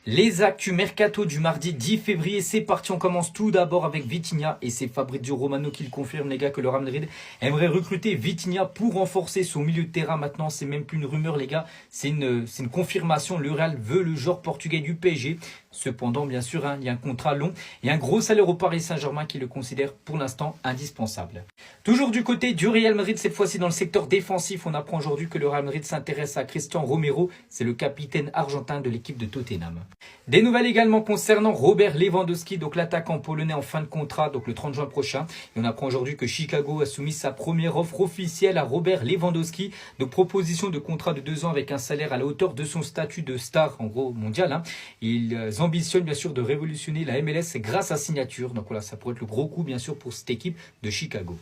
Les actus mercato du mardi 10 février, c'est parti, on commence tout d'abord avec Vitinha et c'est Fabrizio Romano qui le confirme les gars que le Real Madrid aimerait recruter Vitinha pour renforcer son milieu de terrain. Maintenant c'est même plus une rumeur les gars, c'est une confirmation, le Real veut le joueur portugais du PSG. Cependant bien sûr il y a un contrat long et un gros salaire au Paris Saint-Germain qui le considère pour l'instant indispensable. Toujours du côté du Real Madrid, cette fois-ci dans le secteur défensif, on apprend aujourd'hui que le Real Madrid s'intéresse à Cristian Romero, c'est le capitaine argentin de l'équipe de Tottenham. Des nouvelles également concernant Robert Lewandowski, donc l'attaquant polonais en fin de contrat, donc le 30 juin prochain. Et on apprend aujourd'hui que Chicago a soumis sa première offre officielle à Robert Lewandowski. Donc proposition de contrat de 2 ans avec un salaire à la hauteur de son statut de star, en gros mondial. Ils ambitionnent bien sûr de révolutionner la MLS grâce à signature. Donc voilà, ça pourrait être le gros coup bien sûr pour cette équipe de Chicago.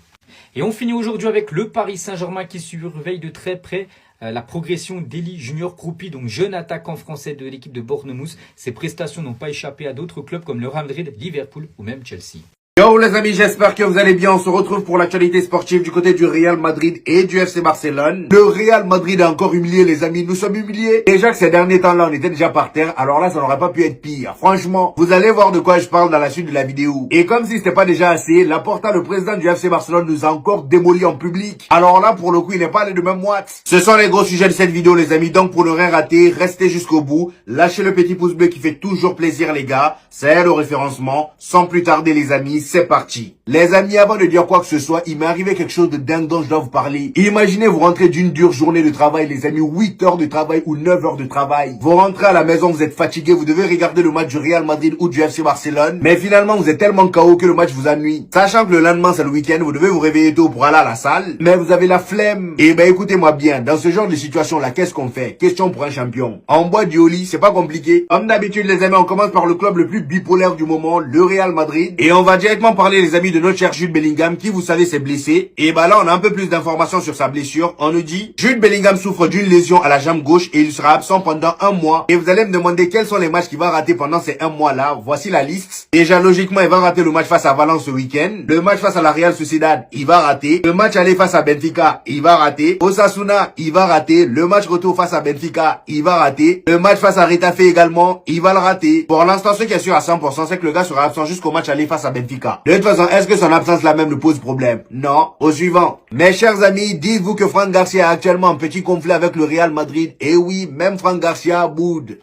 Et on finit aujourd'hui avec le Paris Saint-Germain qui surveille de très près la progression d'Eli Junior Kroupi, donc jeune attaquant français de l'équipe de Bournemouth. Ses prestations n'ont pas échappé à d'autres clubs comme le Real Madrid, Liverpool ou même Chelsea. Yo les amis, j'espère que vous allez bien. On se retrouve pour l'actualité sportive du côté du Real Madrid et du FC Barcelone. Le Real Madrid a encore humilié les amis, nous sommes humiliés. Déjà que ces derniers temps-là, on était déjà par terre, alors là, ça n'aurait pas pu être pire. Franchement, vous allez voir de quoi je parle dans la suite de la vidéo. Et comme si c'était pas déjà assez, Laporta, le président du FC Barcelone, nous a encore démoli en public. Alors là, pour le coup, il n'est pas allé de même moite. Ce sont les gros sujets de cette vidéo les amis, donc pour ne rien rater, restez jusqu'au bout. Lâchez le petit pouce bleu qui fait toujours plaisir les gars. C'est le référencement. Sans plus tarder les amis, c'est parti. Les amis, avant de dire quoi que ce soit, il m'est arrivé quelque chose de dingue dont je dois vous parler. Imaginez vous rentrez d'une dure journée de travail les amis, 8 heures de travail ou 9 heures de travail. Vous rentrez à la maison, vous êtes fatigué, vous devez regarder le match du Real Madrid ou du FC Barcelone. Mais finalement vous êtes tellement KO que le match vous ennuie. Sachant que le lendemain c'est le week-end, vous devez vous réveiller tôt pour aller à la salle. Mais vous avez la flemme. Et ben écoutez-moi bien, dans ce genre de situation là, qu'est-ce qu'on fait? Question pour un champion. On boit du Oli, c'est pas compliqué. Comme d'habitude les amis, on commence par le club le plus bipolaire du moment, le Real Madrid. Et on va directement parler les amis de notre cher Jude Bellingham qui vous savez s'est blessé. Et bah là on a un peu plus d'informations sur sa blessure. On nous dit Jude Bellingham souffre d'une lésion à la jambe gauche et il sera absent pendant 1 mois. Et vous allez me demander quels sont les matchs qu'il va rater pendant ces 1 mois là. Voici la liste. Déjà logiquement il va rater le match face à Valence ce week-end. Le match face à la Real Sociedad il va rater. Le match aller face à Benfica il va rater. Osasuna il va rater. Le match retour face à Benfica il va rater. Le match face à Retafe également il va le rater. Pour l'instant ce qui est sûr à 100% c'est que le gars sera absent jusqu'au match aller face à Benfica. De toute façon est-ce que son absence là même nous pose problème? Non. Au suivant. Mes chers amis, dites-vous que Franck Garcia a actuellement un petit conflit avec le Real Madrid. Et oui, même Franck Garcia boude.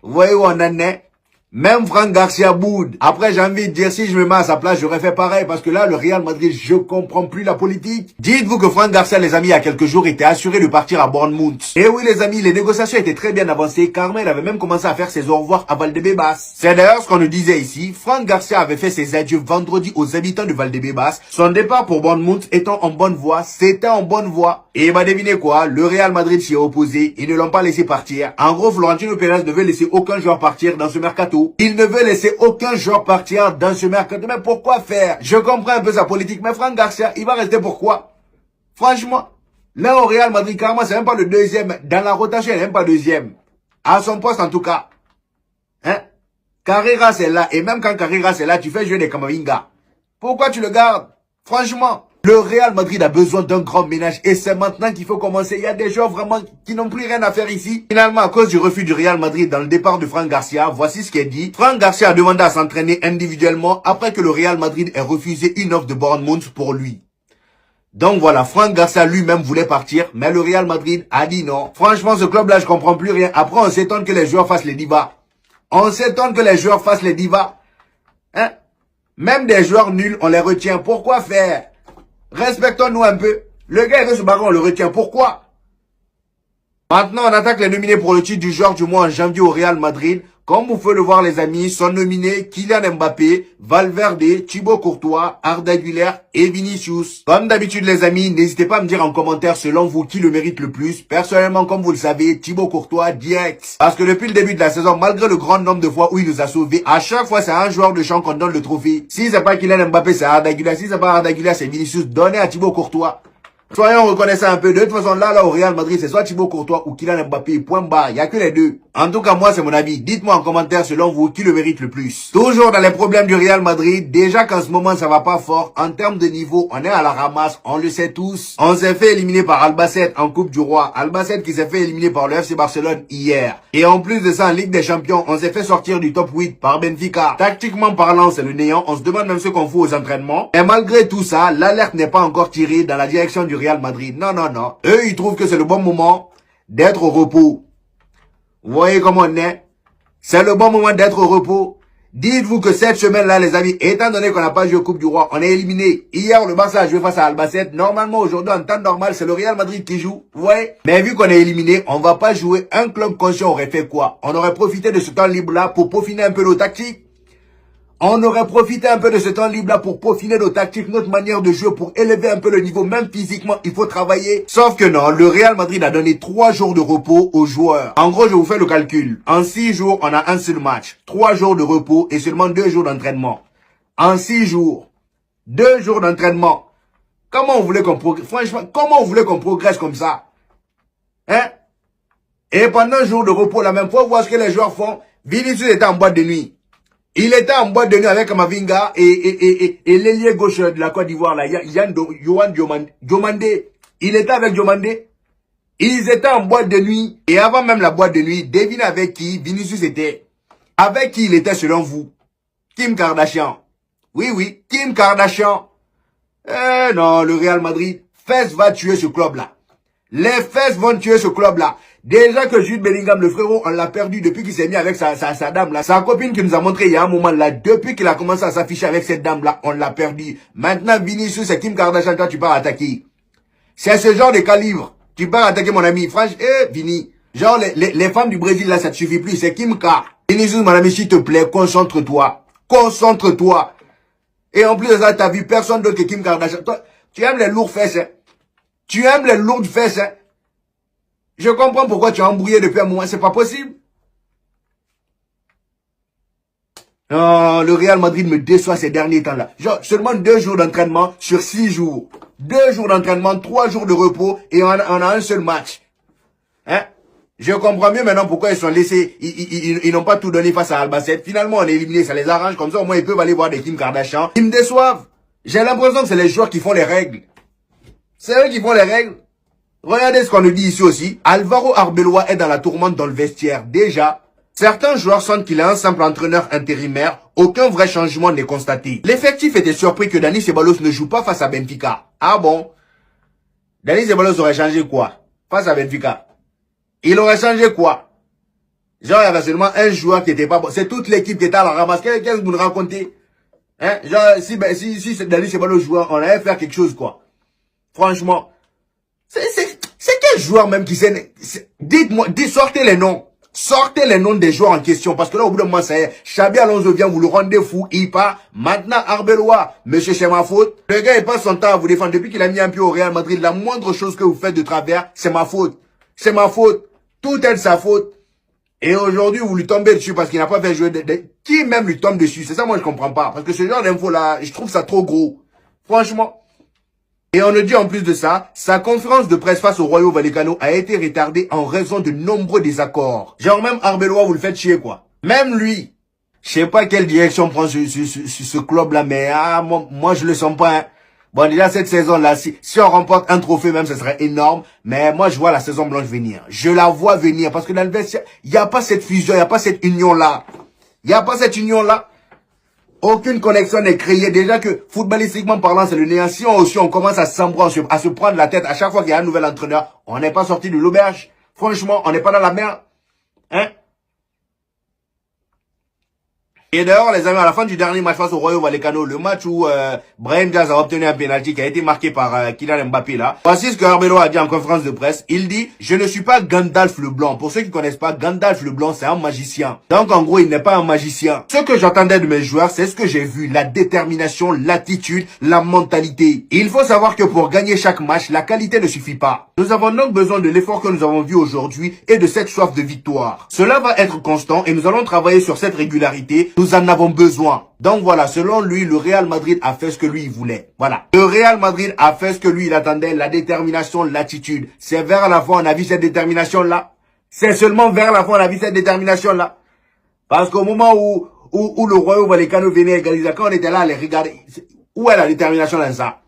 Vous voyez où on en est? Même Franck Garcia boude. Après, j'ai envie de dire, si je me mets à sa place, j'aurais fait pareil. Parce que là, le Real Madrid, je comprends plus la politique. Dites-vous que Franck Garcia, les amis, il y a quelques jours, était assuré de partir à Bournemouth. Et oui, les amis, les négociations étaient très bien avancées. Carmen avait même commencé à faire ses au revoir à Valdebebas. C'est d'ailleurs ce qu'on nous disait ici. Franck Garcia avait fait ses adieux vendredi aux habitants de Valdebebas. Son départ pour Bournemouth étant en bonne voie, c'était en bonne voie. Et bah devinez quoi, le Real Madrid s'y est opposé. Ils ne l'ont pas laissé partir. En gros, Florentino Pérez ne veut laisser aucun joueur partir dans ce mercato. Il ne veut laisser aucun joueur partir dans ce mercato. Mais pourquoi faire? Je comprends un peu sa politique. Mais Franck Garcia, il va rester pourquoi? Franchement, là au Real Madrid, carrément, c'est même pas le deuxième. Dans la rotation, il n'est même pas deuxième. À son poste en tout cas. Hein? Carreras est là. Et même quand Carreras est là, tu fais jouer des Camavinga. Pourquoi tu le gardes? Franchement. Le Real Madrid a besoin d'un grand ménage et c'est maintenant qu'il faut commencer. Il y a des joueurs vraiment qui n'ont plus rien à faire ici. Finalement, à cause du refus du Real Madrid dans le départ de Franck Garcia, voici ce qui est dit. Franck Garcia a demandé à s'entraîner individuellement après que le Real Madrid ait refusé une offre de Bournemouth pour lui. Donc voilà, Franck Garcia lui-même voulait partir, mais le Real Madrid a dit non. Franchement, ce club-là, je comprends plus rien. Après, on s'étonne que les joueurs fassent les divas. On s'étonne que les joueurs fassent les divas. Hein? Même des joueurs nuls, on les retient. Pourquoi faire? Respectons-nous un peu. Le gars, il veut se barrer, on le retient. Pourquoi? Maintenant, on attaque les nominés pour le titre du joueur du mois en janvier au Real Madrid. Comme vous pouvez le voir, les amis, sont nominés Kylian Mbappé, Valverde, Thibaut Courtois, Arda Güler et Vinicius. Comme d'habitude, les amis, n'hésitez pas à me dire en commentaire selon vous qui le mérite le plus. Personnellement, comme vous le savez, Thibaut Courtois direct. Parce que depuis le début de la saison, malgré le grand nombre de fois où il nous a sauvés, à chaque fois, c'est à un joueur de champ qu'on donne le trophée. Si c'est pas Kylian Mbappé, c'est Arda Güler. Si c'est pas Arda Güler, c'est Vinicius. Donnez à Thibaut Courtois. Soyons reconnaissants un peu. De toute façon, là, au Real Madrid, c'est soit Thibaut Courtois ou Kylian Mbappé, point barre. Il n'y a que les deux. En tout cas, moi, c'est mon avis. Dites-moi en commentaire, selon vous, qui le mérite le plus. Toujours dans les problèmes du Real Madrid, déjà qu'en ce moment, ça va pas fort. En termes de niveau, on est à la ramasse, on le sait tous. On s'est fait éliminer par Albacete en Coupe du Roi. Albacete qui s'est fait éliminer par le FC Barcelone hier. Et en plus de ça, en Ligue des Champions, on s'est fait sortir du top 8 par Benfica. Tactiquement parlant, c'est le néant. On se demande même ce qu'on fout aux entraînements. Et malgré tout ça, l'alerte n'est pas encore tirée dans la direction du Real Madrid. Non, non, non. Eux, ils trouvent que c'est le bon moment d'être au repos. Vous voyez comment on est? C'est le bon moment d'être au repos. Dites-vous que cette semaine-là, les amis, étant donné qu'on n'a pas joué au Coupe du Roi, on est éliminé. Hier, le Barça a joué face à Albacete. Normalement, aujourd'hui, en temps normal, c'est le Real Madrid qui joue. Vous voyez? Mais vu qu'on est éliminé, on va pas jouer. Un club conscient aurait fait quoi? On aurait profité de ce temps libre-là pour peaufiner un peu nos tactiques. On aurait profité un peu de ce temps libre-là pour peaufiner nos tactiques, notre manière de jouer, pour élever un peu le niveau. Même physiquement, il faut travailler. Sauf que non, le Real Madrid a donné 3 jours de repos aux joueurs. En gros, je vous fais le calcul. En 6 jours, on a un seul match. 3 jours de repos et seulement 2 jours d'entraînement. En 6 jours, 2 jours d'entraînement. Comment vous voulez qu'on progresse? Franchement, comment vous voulez qu'on progresse comme ça? Hein? Et pendant un jour de repos, la même fois, voir ce que les joueurs font. Vinicius était en boîte de nuit. Il était en boîte de nuit avec Kamavinga et l'ailier gauche de la Côte d'Ivoire, là, Yohan Diomandé. Il était avec Diomandé. Ils étaient en boîte de nuit. Et avant même la boîte de nuit, devinez avec qui Vinicius était. Avec qui il était selon vous? Kim Kardashian. Oui, oui, Kim Kardashian. Non, le Real Madrid, FES va tuer ce club-là. Les FES vont tuer ce club-là. Déjà que Jude Bellingham, le frérot, on l'a perdu depuis qu'il s'est mis avec sa dame là. Sa copine qui nous a montré il y a un moment là, depuis qu'il a commencé à s'afficher avec cette dame là, on l'a perdu. Maintenant, Vinicius et Kim Kardashian, toi, tu pars attaquer. C'est ce genre de calibre. Tu pars attaquer mon ami. Franchement, Vini. Genre, les femmes du Brésil là, ça te suffit plus. C'est Kim K. Vinicius, mon ami, s'il te plaît, concentre-toi. Concentre-toi. Et en plus de ça, t'as vu personne d'autre que Kim Kardashian. Toi, tu aimes les lourds fesses, hein. Tu aimes les lourdes fesses, hein. Je comprends pourquoi tu as embrouillé depuis un moment. C'est pas possible. Non, le Real Madrid me déçoit ces derniers temps-là. Genre, seulement 2 jours d'entraînement sur 6 jours. 2 jours d'entraînement, 3 jours de repos et on a un seul match. Hein? Je comprends mieux maintenant pourquoi ils sont laissés. Ils n'ont pas tout donné face à Albacete. Finalement, on est éliminé. Ça les arrange. Comme ça, au moins, ils peuvent aller voir des Kim Kardashian. Ils me déçoivent. J'ai l'impression que c'est les joueurs qui font les règles. C'est eux qui font les règles. Regardez ce qu'on nous dit ici aussi. Alvaro Arbeloa est dans la tourmente dans le vestiaire. Déjà, certains joueurs sentent qu'il est un simple entraîneur intérimaire. Aucun vrai changement n'est constaté. L'effectif était surpris que Dani Ceballos ne joue pas face à Benfica. Ah bon? Dani Ceballos aurait changé quoi? Face à Benfica. Il aurait changé quoi? Genre, il y avait seulement un joueur qui était pas bon. C'est toute l'équipe qui était à la ramasse. Qu'est-ce que vous nous racontez? Hein? Genre, si Dani Ceballos jouait, on allait faire quelque chose, quoi. Franchement. C'est quel joueur même qui sait... Dites-moi, sortez les noms. Sortez les noms des joueurs en question. Parce que là, au bout d'un moment, ça y est. Xabi Alonso vient, vous le rendez fou, il part. Maintenant, Arbeloa, monsieur, c'est ma faute. Le gars, il passe son temps à vous défendre. Depuis qu'il a mis un pied au Real Madrid, la moindre chose que vous faites de travers, c'est ma faute. C'est ma faute. Tout est de sa faute. Et aujourd'hui, vous lui tombez dessus parce qu'il n'a pas fait jouer Qui même lui tombe dessus? C'est ça, moi, je comprends pas. Parce que ce genre d'infos-là, je trouve ça trop gros. Franchement. Et on nous dit en plus de ça, sa conférence de presse face au Rayo Vallecano a été retardée en raison de nombreux désaccords. Genre même Arbeloa, vous le faites chier quoi. Même lui. Je sais pas quelle direction prend ce club-là, mais moi je le sens pas. Hein. Bon déjà cette saison-là, si on remporte un trophée même, ça serait énorme. Mais moi je vois la saison blanche venir. Je la vois venir parce que dans le vestiaire, il n'y a pas cette fusion, il n'y a pas cette union-là. Il n'y a pas cette union-là. Aucune connexion n'est créée. Déjà que, footballistiquement parlant, c'est le néant. Si on commence à s'embrouiller, à se prendre la tête à chaque fois qu'il y a un nouvel entraîneur, on n'est pas sorti de l'auberge. Franchement, on n'est pas dans la merde. Hein? Et d'ailleurs, les amis, à la fin du dernier match face au Rayo Vallecano, le match où Brahim Diaz a obtenu un penalty qui a été marqué par Kylian Mbappé là. Voici ce que Arbeloa a dit en conférence de presse. Il dit, je ne suis pas Gandalf le Blanc. Pour ceux qui connaissent pas, Gandalf le Blanc, c'est un magicien. Donc en gros, il n'est pas un magicien. Ce que j'attendais de mes joueurs, c'est ce que j'ai vu. La détermination, l'attitude, la mentalité. Il faut savoir que pour gagner chaque match, la qualité ne suffit pas. Nous avons donc besoin de l'effort que nous avons vu aujourd'hui et de cette soif de victoire. Cela va être constant et nous allons travailler sur cette régularité. Nous en avons besoin. Donc voilà, selon lui, le Real Madrid a fait ce que lui il voulait. Voilà. Le Real Madrid a fait ce que lui il attendait, la détermination, l'attitude. C'est vers la fin on a vu cette détermination-là. C'est seulement vers la fin on a vu cette détermination-là. Parce qu'au moment où le Royaume Vallecano venait égaliser, quand on était là, on les regardait. Où est la détermination dans ça?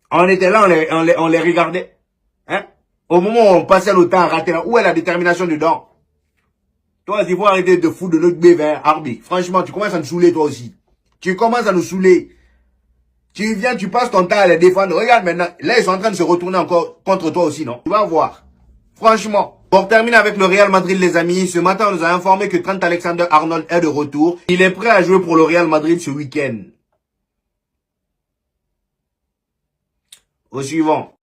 On était là, on les regardait. Hein? Au moment où on passait le temps à rater là, où est la détermination dedans? Toi, il faut arrêter de foutre de notre bébé, Arbi. Franchement, tu commences à nous saouler toi aussi. Tu commences à nous saouler. Tu viens, tu passes ton temps à les défendre. Regarde maintenant, là ils sont en train de se retourner encore contre toi aussi, non? Tu vas voir. Franchement. Pour terminer avec le Real Madrid, les amis, ce matin, on nous a informé que Trent Alexander-Arnold est de retour. Il est prêt à jouer pour le Real Madrid ce week-end. Au suivant.